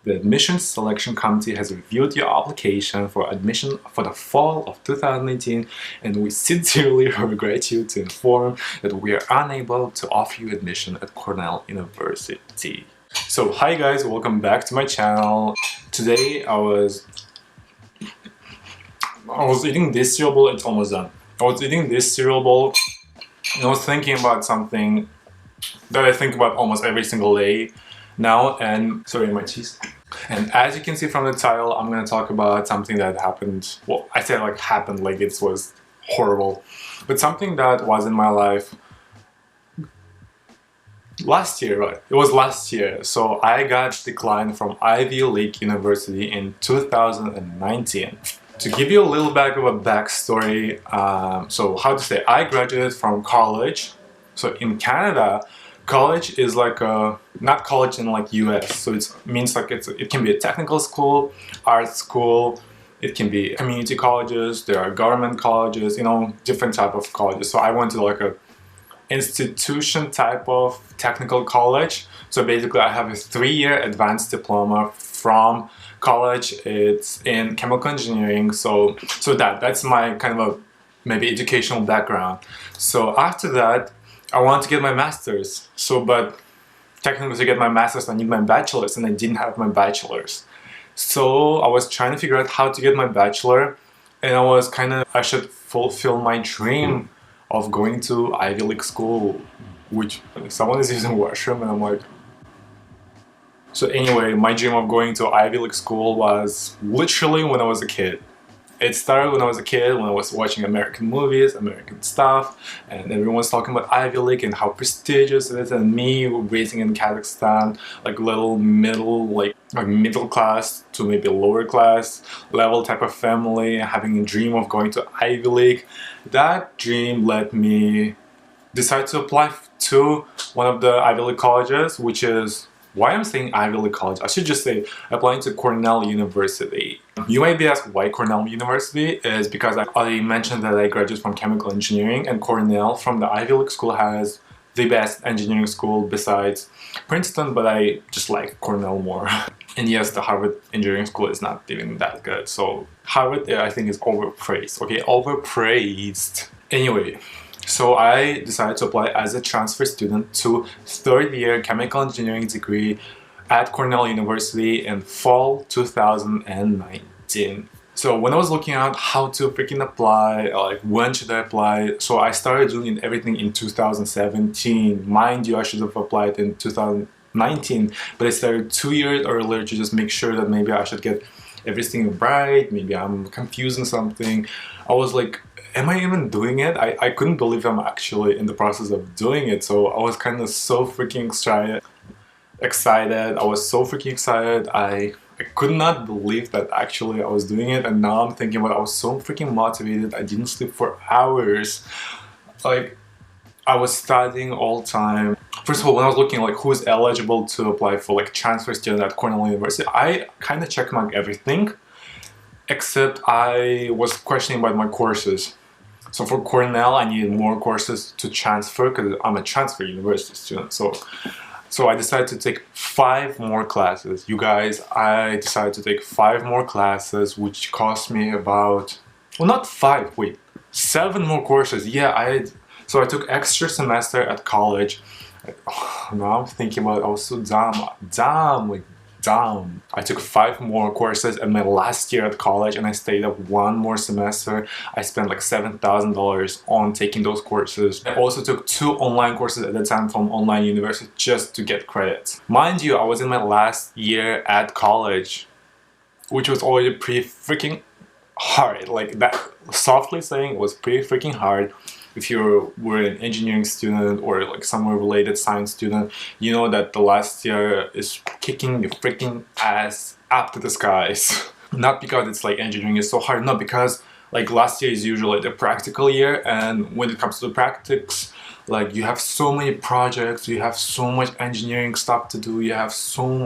The admissions selection committee has reviewed your application for admission for the fall of 2018, and we sincerely regret you to inform that we are unable to offer you admission at Cornell University. So hi guys, welcome back to my channel. Today I was eating this cereal bowl. It's almost done. I was eating this cereal bowl and I was thinking about something that I think about almost every single day now, and sorry, my cheese. And as you can see from the title, I'm gonna talk about something that happened. Well, I say like happened like it was horrible, but something that was in my life last year, right? It was last year. So I got declined from Ivy League University in 2019. To give you a little bit of a backstory, so how to say, I graduated from college. So in Canada, college is like a, not college in like US, so it means like it can be a technical school, art school, it can be community colleges, there are government colleges, you know, different type of colleges. So I went to like a institution type of technical college. So basically I have a 3-year advanced diploma from college. It's in chemical engineering, so that's my kind of a maybe educational background. So after that I wanted to get my master's, but technically to get my master's I need my bachelor's, and I didn't have my bachelor's. So I was trying to figure out how to get my bachelor, and I should fulfill my dream of going to Ivy League school, which someone is using washroom and I'm like... So anyway, my dream of going to Ivy League school was literally when I was a kid. It started when I was a kid, when I was watching American movies, American stuff, and everyone was talking about Ivy League and how prestigious it is, and me raising in Kazakhstan, like little middle, like middle class to maybe lower class level type of family, having a dream of going to Ivy League. That dream let me decide to apply to one of the Ivy League colleges, which is... Why I'm saying Ivy League college? I should just say applying to Cornell University. You might be asked why Cornell University is because I mentioned that I graduated from chemical engineering, and Cornell from the Ivy League school has the best engineering school besides Princeton, but I just like Cornell more. And yes, the Harvard engineering school is not even that good. So Harvard, I think, is overpraised. Okay, overpraised. Anyway. So I decided to apply as a transfer student to 3rd year chemical engineering degree at Cornell University in fall 2019. So when I was looking at how to freaking apply, like when should I apply, so I started doing everything in 2017. Mind you, I should have applied in 2019, but I started 2 years earlier to just make sure that maybe I should get everything right, maybe I'm confusing something. I was like, am I even doing it? I couldn't believe I'm actually in the process of doing it. So I was kind of so freaking excited. I was so freaking excited. I could not believe that actually I was doing it. And now I'm thinking about it, I was so freaking motivated. I didn't sleep for hours. Like, I was studying all the time. First of all, when I was looking like who's eligible to apply for like transfer student at Cornell University, I kind of checkmarked everything, except I was questioning about my courses. So for Cornell, I needed more courses to transfer because I'm a transfer university student. So I decided to take 5 more classes. You guys, I decided to take 5 more classes, which cost me about... Well, not 5, wait. 7 more courses. Yeah, so I took extra semester at college. Now I'm thinking about it, I was so dumb. I took 5 more courses in my last year at college, and I stayed up 1 more semester. I spent like $7,000 on taking those courses. I also took 2 online courses at the time from online university just to get credits. Mind you, I was in my last year at college, which was already pretty freaking hard. Like that, softly saying, it was pretty freaking hard. If you were an engineering student or like somewhere related science student, you know that the last year is kicking your freaking ass up to the skies. Not because it's like engineering is so hard, no, because like last year is usually the practical year, and when it comes to the practice, like you have so many projects, you have so much engineering stuff to do, you have so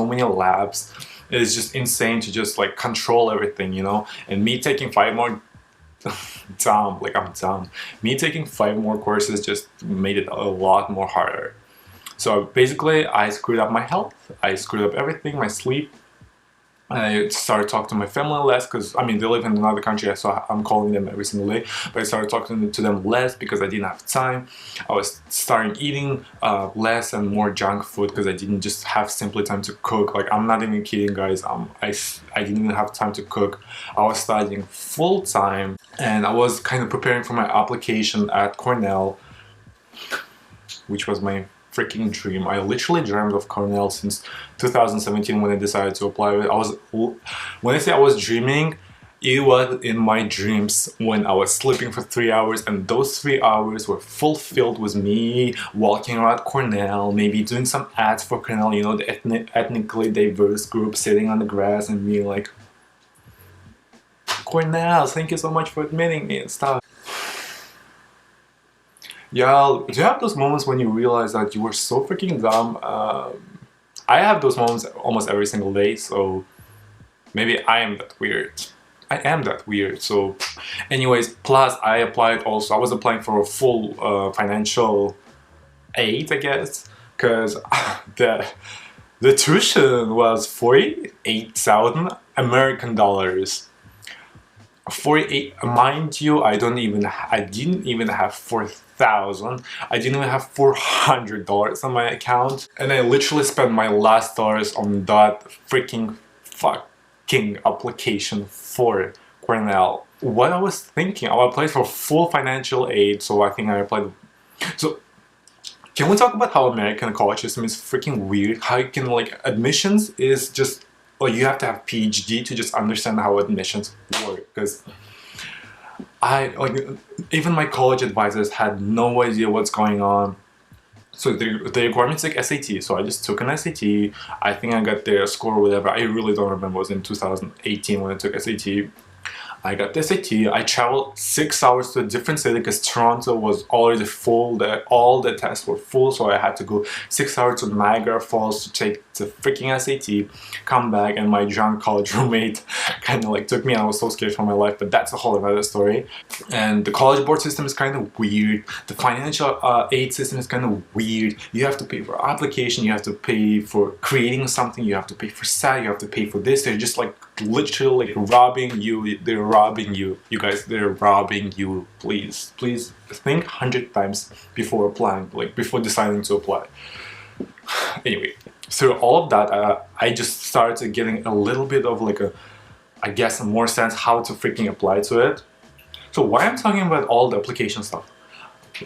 many labs. It's just insane to just like control everything, you know. And me taking 5 more dumb, like I'm dumb. Me taking 5 more courses just made it a lot more harder. So basically I screwed up my health, I screwed up everything, my sleep, I started talking to my family less because, I mean, they live in another country, so I'm calling them every single day. But I started talking to them less because I didn't have time. I was starting eating less and more junk food because I didn't just have simply time to cook. Like, I'm not even kidding, guys. I didn't even have time to cook. I was studying full time and I was kind of preparing for my application at Cornell, which was my freaking dream. I literally dreamed of Cornell since 2017 when I decided to apply. When I say I was dreaming, it was in my dreams when I was sleeping for 3 hours, and those 3 hours were fulfilled with me walking around Cornell, maybe doing some ads for Cornell, you know, the ethnically diverse group, sitting on the grass and being like, Cornell, thank you so much for admitting me and stuff. Yeah, do you have those moments when you realize that you were so freaking dumb? I have those moments almost every single day, so maybe I am that weird. I am that weird, so anyways, plus I applied also, I was applying for a full financial aid, I guess, because the tuition was 48,000 American dollars. 48, mind you, I didn't even have 4,000. I didn't even have $400 on my account, and I literally spent my last dollars on that freaking fucking application for Cornell. What I was thinking, I applied for full financial aid, so I think I applied. So can we talk about how American college system is freaking weird? How you can, like, admissions is just, well, you have to have PhD to just understand how admissions work, because even my college advisors had no idea what's going on. So the requirement to take SAT, so I just took an SAT. I think I got their score or whatever. I really don't remember. It was in 2018 when I took SAT. I got the SAT. I traveled 6 hours to a different city because Toronto was already full. All the tests were full, so I had to go 6 hours to Niagara Falls to take the freaking SAT, come back, and my drunk college roommate kind of like took me, and I was so scared for my life, but that's a whole other story. And the college board system is kind of weird. The financial aid system is kind of weird. You have to pay for application, you have to pay for creating something, you have to pay for SAT, you have to pay for this. They're just like literally like robbing you. They're robbing you. You guys, they're robbing you. Please think 100 times before applying, like before deciding to apply. Anyway, through all of that, I just started getting a little bit of like I guess a more sense how to freaking apply to it. So why I'm talking about all the application stuff?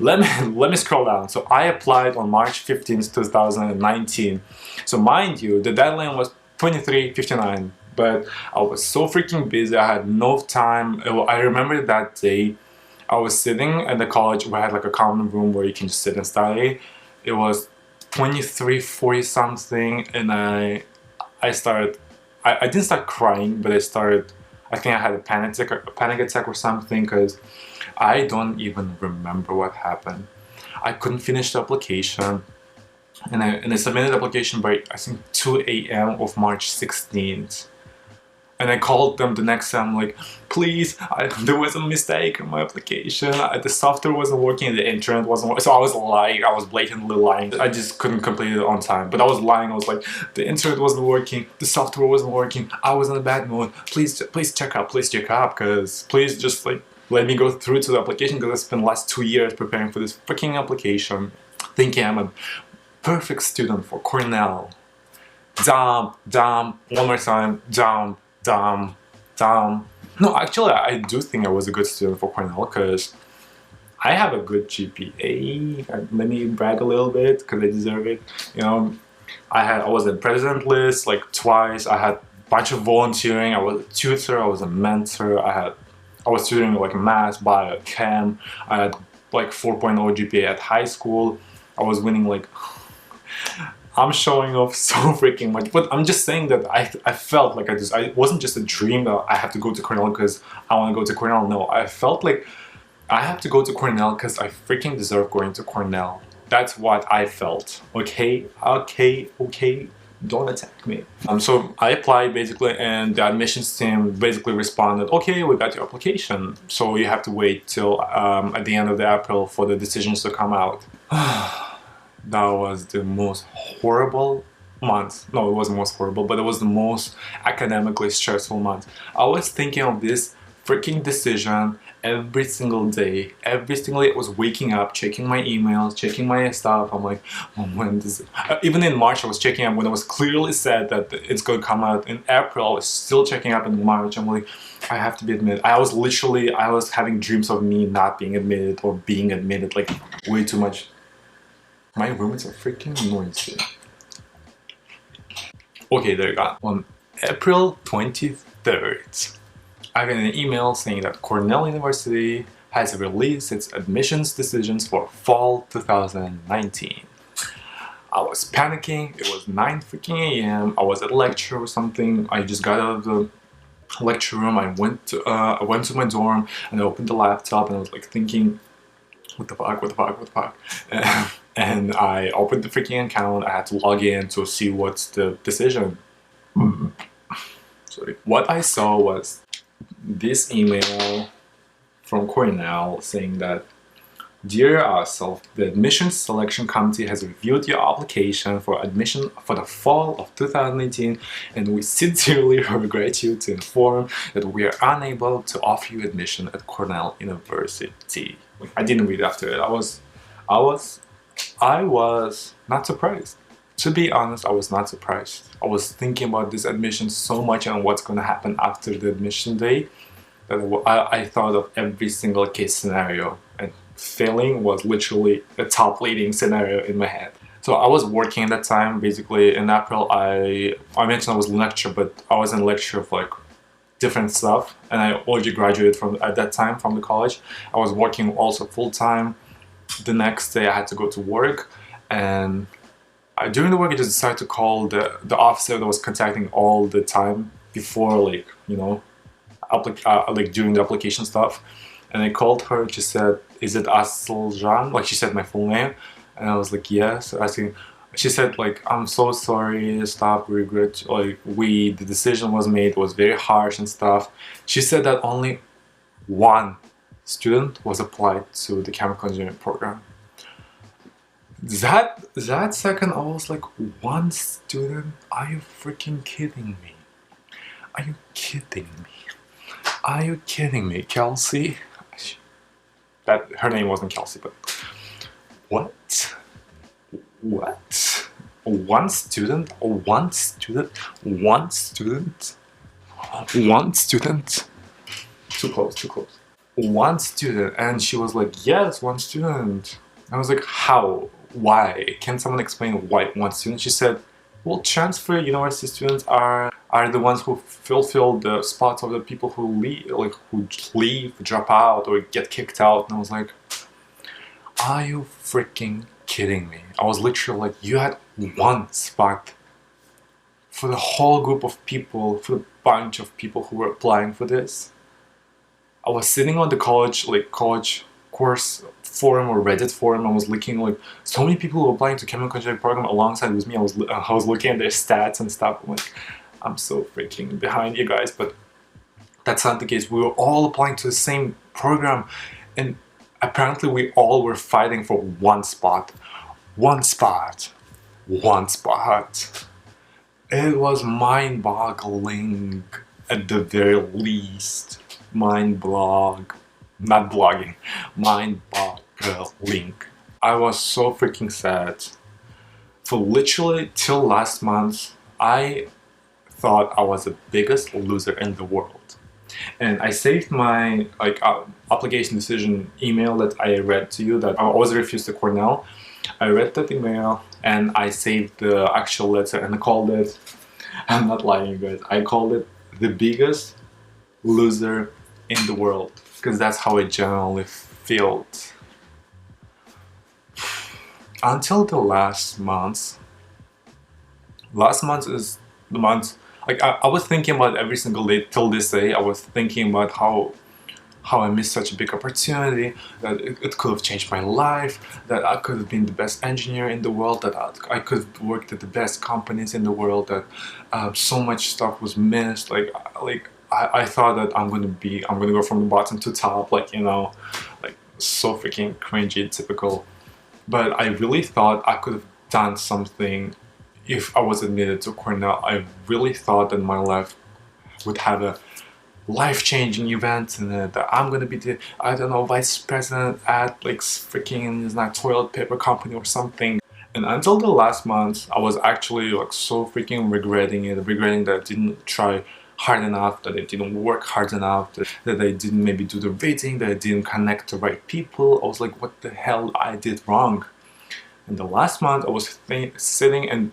Let me scroll down. So I applied on March 15th, 2019. So mind you, the deadline was 23:59. But I was so freaking busy, I had no time. I remember that day, I was sitting at the college. We had like a common room where you can just sit and study. It was 23:40 something, and I didn't start crying, but I think I had a panic attack or something, because I don't even remember what happened. I couldn't finish the application, and I submitted the application by I think 2 a.m. of March 16th. And I called them the next day. I'm like, please, there was a mistake in my application. The software wasn't working, the internet wasn't working. So I was lying. I was blatantly lying. I just couldn't complete it on time. But I was lying. I was like, the internet wasn't working, the software wasn't working. I was in a bad mood. Please check up. Because please just like let me go through to the application, because I spent the last 2 years preparing for this freaking application, thinking I'm a perfect student for Cornell. One more time, No, actually, I do think I was a good student for Cornell, because I have a good GPA. Let me brag a little bit, because I deserve it. You know, I was in president list like twice. I had a bunch of volunteering. I was a tutor. I was a mentor. I was tutoring like math, bio, chem. I had like 4.0 GPA at high school. I was winning like. I'm showing off so freaking much, but I'm just saying that I felt like it wasn't just a dream that I have to go to Cornell because I want to go to Cornell. No, I felt like I have to go to Cornell because I freaking deserve going to Cornell. That's what I felt. Okay, don't attack me. So I applied basically, and the admissions team basically responded, okay, we got your application, so you have to wait till at the end of April for the decisions to come out. That was the most horrible month. No, it wasn't most horrible, but it was the most academically stressful month. I was thinking of this freaking decision every single day. Every single day I was waking up, checking my emails, checking my stuff. I'm like, oh, when does it... Even in March I was checking up when it was clearly said that it's going to come out in April. I was still checking up in March. I'm like, I have to be admitted. I was having dreams of me not being admitted or being admitted, like way too much. My roommates are freaking noisy. Okay, there you go. On April 23rd, I got an email saying that Cornell University has released its admissions decisions for fall 2019. I was panicking. It was 9 freaking a.m. I was at lecture or something. I just got out of the lecture room. I went to my dorm and I opened the laptop and I was like thinking, what the fuck? And I opened the freaking account. I had to log in to see what's the decision. Sorry. What I saw was this email from Cornell saying that, Dear ASSYL, the Admissions Selection Committee has reviewed your application for admission for the fall of 2018, and we sincerely regret you to inform that we are unable to offer you admission at Cornell University. I didn't read after it. I was not surprised. To be honest, I was not surprised. I was thinking about this admission so much and what's going to happen after the admission day that I thought of every single case scenario, and failing was literally the top leading scenario in my head. So I was working at that time. Basically in April I mentioned I was in lecture, but I was in lecture for like different stuff, and I already graduated from at that time from the college. I was working also full-time. The next day I had to go to work, and during the work I just decided to call the officer that was contacting all the time before, like, you know, like during the application stuff. And I called her. She said, is it ASSYL? Like, she said my full name, and I was like, yes. She said, like, I'm so sorry, stop, regret, like, the decision was made, it was very harsh and stuff. She said that only one student was applied to the chemical engineering program. That second I was like, one student? Are you freaking kidding me? Are you kidding me? Are you kidding me, Kelsey? That her name wasn't Kelsey, but what? What? One student? One student? One student? One student? Too close, too close. One student, and she was like, yes, one student. I was like, how? Why? Can someone explain why one student? She said, well, transfer university students are the ones who fulfill the spots of the people who leave, drop out, or get kicked out. And I was like, are you freaking kidding me? I was literally like, you had one spot for the whole group of people, for the bunch of people who were applying for this. I was sitting on the college course forum or Reddit forum. I was looking, like, so many people were applying to chemical engineering program alongside with me. I was looking at their stats and stuff. I'm like, I'm so freaking behind you guys, but that's not the case. We were all applying to the same program, and apparently we all were fighting for one spot. One spot. One spot. It was mind-boggling at the very least. Mind-boggling. I was so freaking sad. For literally till last month, I thought I was the biggest loser in the world. And I saved my application decision email that I read to you, that I was refused to Cornell. I read that email and I saved the actual letter and I called it, I'm not lying you guys, I called it the biggest loser in the world, because that's how it generally felt. Until the last month is the month, like I was thinking about every single day till this day. I was thinking about how I missed such a big opportunity, that it could have changed my life, that I could have been the best engineer in the world, that I could have worked at the best companies in the world, that so much stuff was missed. I thought that I'm gonna go from the bottom to top, like, you know, like so freaking cringy, typical. But I really thought I could have done something if I was admitted to Cornell, I really thought that my life would have a life-changing event and that I'm gonna be the, I don't know, vice president at like freaking like toilet paper company or something. And until the last month, I was actually like so freaking regretting that I didn't try hard enough, that I didn't work hard enough, that I didn't maybe do the reading, that I didn't connect to the right people. I was like, what the hell I did wrong? And the last month I was sitting, and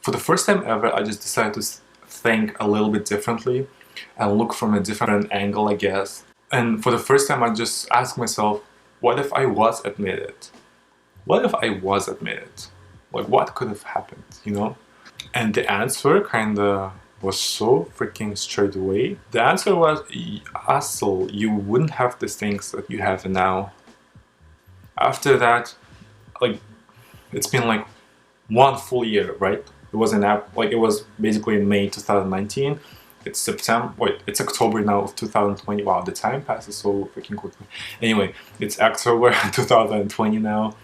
for the first time ever, I just decided to think a little bit differently and look from a different angle, I guess. And for the first time, I just asked myself, what if I was admitted? What if I was admitted? Like, what could have happened, you know? And the answer kinda was so freaking straight away. The answer was, ASSYL, you wouldn't have the things that you have now. After that, like, it's been like 1 full year, right? It was it was basically in May 2019. It's September, wait, it's October now of 2020. Wow, the time passes so freaking quickly. Anyway, it's October 2020 now.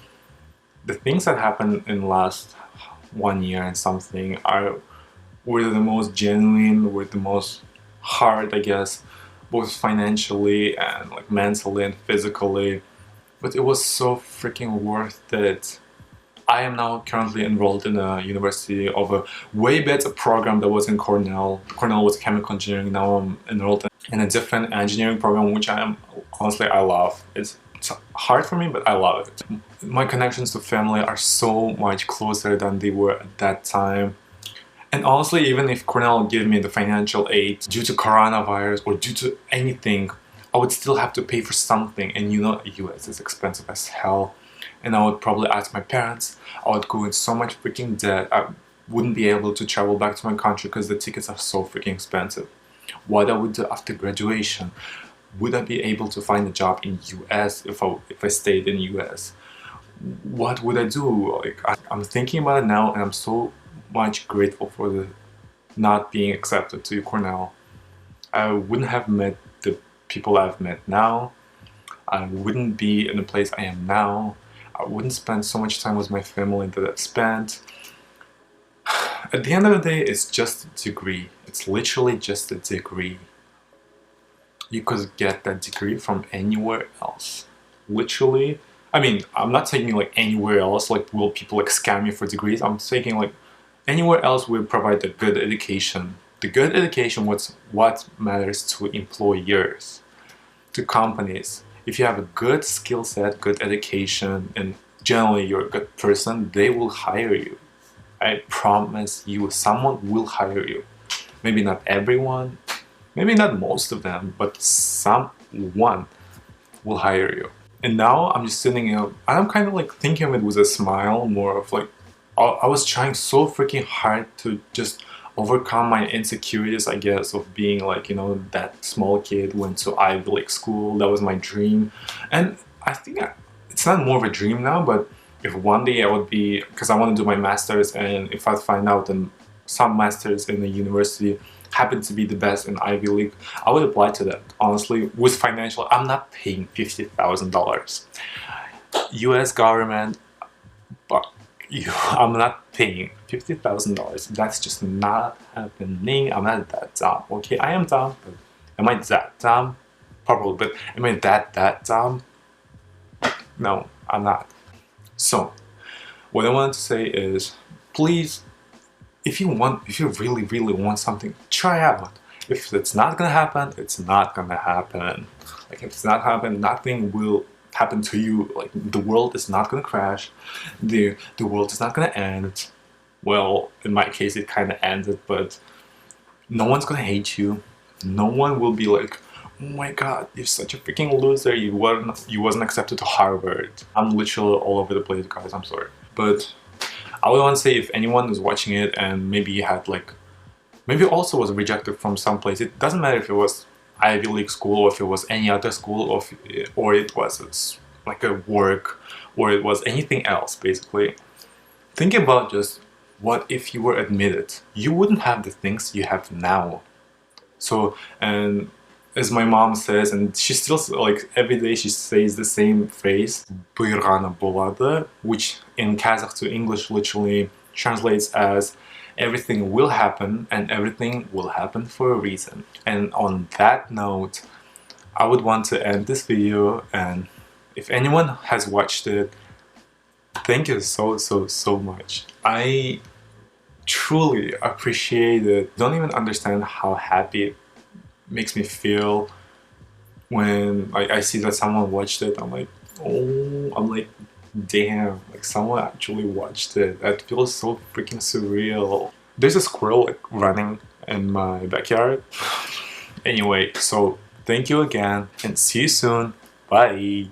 The things that happened in the last 1 year and something were the most genuine, were the most hard, I guess, both financially and like mentally and physically. But it was so freaking worth it. I am now currently enrolled in a university of a way better program that was in Cornell. Cornell was chemical engineering. Now I'm enrolled in a different engineering program, which honestly, I love. It's hard for me, but I love it. My connections to family are so much closer than they were at that time. And honestly, even if Cornell gave me the financial aid due to coronavirus or due to anything, I would still have to pay for something. And you know, US is expensive as hell. And I would probably ask my parents, I would go in so much freaking debt, I wouldn't be able to travel back to my country because the tickets are so freaking expensive. What I would do after graduation, would I be able to find a job in US if I stayed in US? What would I do? Like, I'm thinking about it now, and I'm so much grateful for the not being accepted to Cornell. I wouldn't have met the people I've met now. I wouldn't be in the place I am now. I wouldn't spend so much time with my family that I've spent. At the end of the day, it's just a degree. It's literally just a degree. You could get that degree from anywhere else. Literally. I mean, I'm not taking like anywhere else, like will people like scam you for degrees? I'm taking like anywhere else will provide a good education. The good education was what matters to employers, to companies. If you have a good skill set, good education, and generally you're a good person, they will hire you. I promise you, someone will hire you. Maybe not everyone, maybe not most of them, but someone will hire you. And now I'm just sitting here, and I'm kind of like thinking of it with a smile, more of like, I was trying so freaking hard to just overcome my insecurities, I guess, of being like, you know, that small kid, went to Ivy League school, that was my dream. And I think it's not more of a dream now, but if one day I would be, because I want to do my master's, and if I find out that some masters in the university happen to be the best in Ivy League, I would apply to that. Honestly, with financial, I'm not paying $50,000. US government, but I'm not paying $50,000. That's just not happening. I'm not that dumb. Okay, I am dumb, but am I that dumb? Probably, but am I that dumb? No, I'm not. So, what I want to say is, please, if you really want something, try out. If it's not gonna happen, it's not gonna happen. Like, if it's not happen, nothing will happen to you. Like, the world is not gonna crash. The world is not gonna end. Well, in my case, it kind of ended, but no one's gonna hate you. No one will be like, oh my god, you're such a freaking loser, you wasn't accepted to Harvard. I'm literally all over the place, guys, I'm sorry. But I would want to say, if anyone is watching it and maybe had like, maybe also was rejected from some place, it doesn't matter if it was Ivy League school or if it was any other school, or it was like a work, or it was anything else, basically. Think about just, what if you were admitted? You wouldn't have the things you have now. So, and as my mom says, and she still, like, every day she says the same phrase, "Быйрана болады," which in Kazakh to English literally translates as everything will happen and everything will happen for a reason. And on that note, I would want to end this video, and if anyone has watched it, thank you so much. I truly appreciate it. Don't even understand how happy it makes me feel when I see that someone watched it. I'm like, oh, I'm like, damn, like someone actually watched it. That feels so freaking surreal. There's a squirrel like running in my backyard. Anyway, so thank you again and see you soon. Bye.